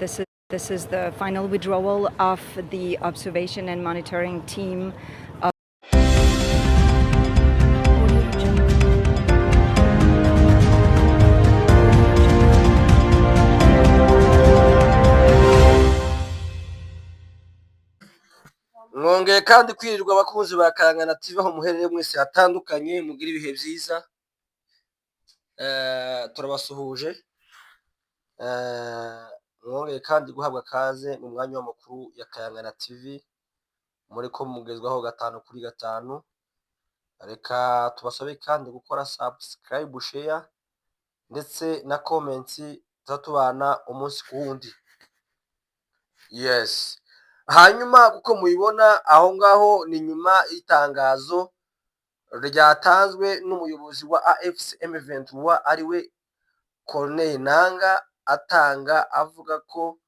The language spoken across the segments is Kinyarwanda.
This is the final withdrawal of the observation and monitoring team. mwongeye kandi kwirirwa abakunzi ba Kangana TV aho muherereye mwese hatandukanye, mugira ibihe byiza. Turabasuhuje, mwongeye kandi guhabwa kaze mu mwanya w'amakuru ya Kangana TV muri ko mugezwaho 5/5. Reka tubasabe kandi gukora subscribe, share ndetse na comment zatubana umunsi ku wundi. Yes, hanyuma kuko mubibona aho ngaho ni nyuma y'itangazo ryatanzwe n'umuyobozi wa AFC M23 ariwe Corneille Nangaa, atanga avuga ko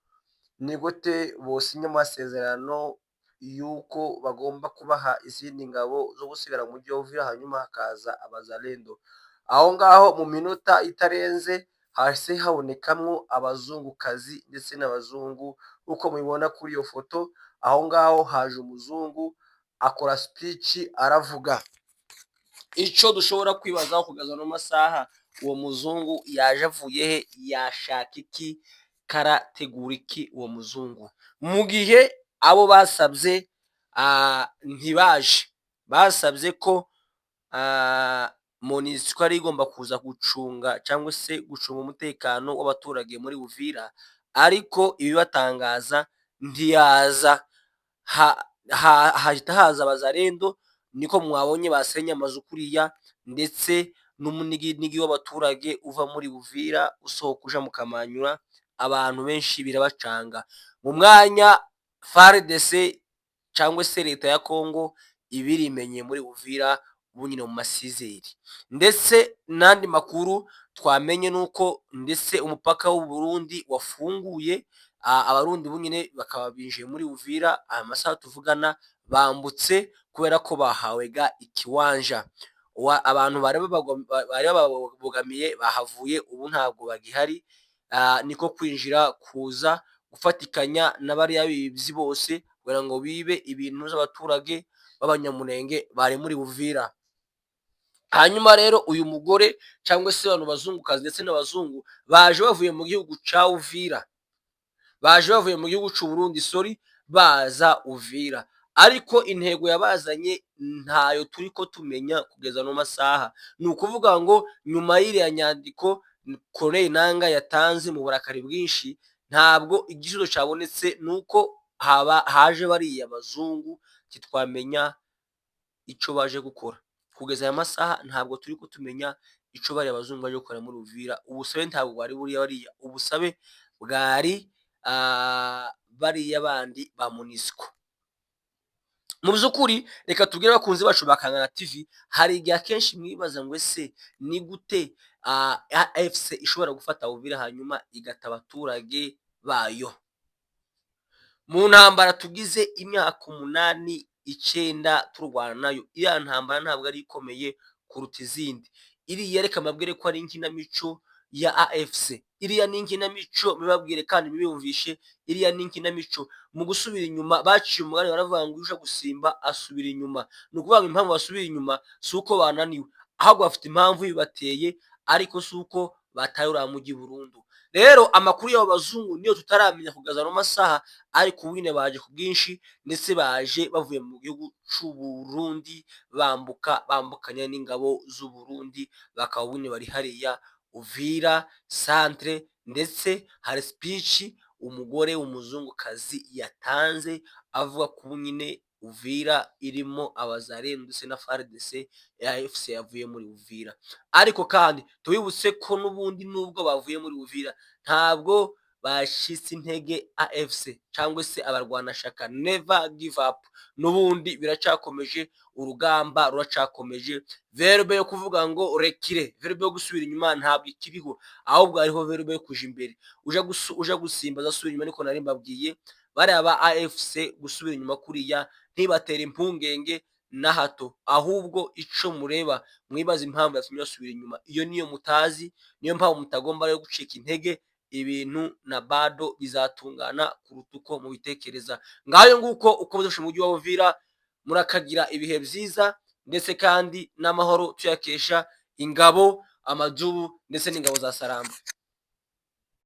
ni gute bosinya amasezerano yuko bagomba kubaha izindi ngabo zo gusigara mu gihugu, hanyuma hakaza abazalendo. Aho ngaho mu minota itarenze hahise habonekamwo abazungukazi ndetse n'abazungu, uko mubibona kuri iyo foto. Aho ngaho haje umuzungu akora speech aravuga. Ico dushobora kwibazaho kugeza no masaha, uwo muzungu yaje avuye he, yashaka iki, karategura iki uwo muzungu? Mu gihe abo basabye ntibaje, basabye ko MONUSCO ari igomba kuza gucunga cyangwa se gucunga umutekano w'abaturage muri Uvira, ariko ibibatangaza ntiyaza. Hahita haza abazalendo, niko mwabonye basenye amazu kuriya, ndetse n'umunigi w'abaturage uva muri Uvira usohoka uja mu Kamanyura. Abantu benshi birabacanga. Mu mwanya FARDC cyangwa se leta ya Kongo ibirimenye muri Uvira ubu nyine mu masizeri. Ndetse nandi makuru twamenye nuko ndetse umupaka w'u Burundi wafunguye, abarundi bunyine bakaba binjiye muri Uvira. Amasaha tuvugana bambutse kubera ko bahawe ga ikiwanja. Abantu bari babogamiye bahavuye, ubu ntabwo bagihari. Niko kwinjira kuza gufatikanya n'abari yabibyi bose kugira ngo bibe ibintu z'abaturage b'abanyamurenge bari muri Uvira. Hanyuma rero uyu mugore cyangwa se abantu bazungukazi ndetse n'abazungu baje bavuye mu gihugu ca Uvira, baje bavuye mu gihugu c'u Burundi, baza Uvira, ariko intego yabazanye ntayo turiko tumenya kugeza no masaha. Ni ukuvuga ngo nyuma y'iriya nyandiko Corneille Nangaa yatanze mu burakari bwinshi, ntabwo igisubizo cyabonetse, nuko haje bariya bazungu, kitwamenya ico baje gukora. Kugeza aya masaha ntabwo turiko tumenya ico bariya bazungu baje gukora muri Uvira. Ubusabe ntabwo bari buriya, ubusabe bwari bariya bandi ba MONUSCO. Mu by'ukuri reka tubwire abakunzi bacu ba Kangana TV, hari igihe akenshi mwibaza ngo ese ni gute AFC ishobora gufata Uvira hanyuma igata abaturage bayo. Mu ntambara tugize imyaka 8-9 turwana nayo, iya ntambara ntabwo ari ikomeye kuruta izindi. Iri yereka mabwire ko ari inkinamico ya AFC. Iriya ni inkinamico, mibabwire kandi mibumvishe, iriya ni inkinamico. Mu gusubira inyuma baciye umugani baravuga ngo uje gusimba asubira inyuma. Ni ukuvuga ngo impamvu basubira inyuma si uko bananiwe, ahubwo bafite impamvu bibateye, ariko si uko bataye uriya mujyi burundu. Rero amakuru y'abo bazungu niyo tutaramenya kugeza no masaha, ariko wine baje ku bwinshi, ndetse baje bavuye mu gihugu c'u Burundi bambukanya n'ingabo z'u Burundi, bakaba wine bari hariya Uvira centre. Ndetse hari speech umugore w'umuzungukazi yatanze avuga ko nyine Uvira irimo abazalendo ndetse na FARDC ya AFC yavuye muri Uvira. Ariko kandi tubibutse ko n'ubundi nubwo bavuye muri Uvira ntabwo bashitse intege AFC cyangwa se abarwanashaka. Never give up, n'ubundi biracakomeje, urugamba ruracakomeje. Verbe yo kuvuga ngo rekire, verbe yo gusubira inyuma ntabwo ikiriho, ahubwo hariho verbe yo kuja imbere. Uja gusimba zasubira inyuma, niko nari mbabwiye. Baraba AFC gusubira inyuma kuriya ntibatera impungenge na hato, ahubwo ico mureba mwibaza impamvu yatumye basubira inyuma. Iyo niyo mutazi, niyo mpamvu mutagomba rero gucika intege. ibintu na bado bizatungana kuruta uko mubitekereza. Ngayo nguko uko byose mu mujyi wa Uvira murakagira ibihe byiza ndetse kandi n'amahoro tuyakesha ingabo amajubu ndetse n'ingabo za Salamba.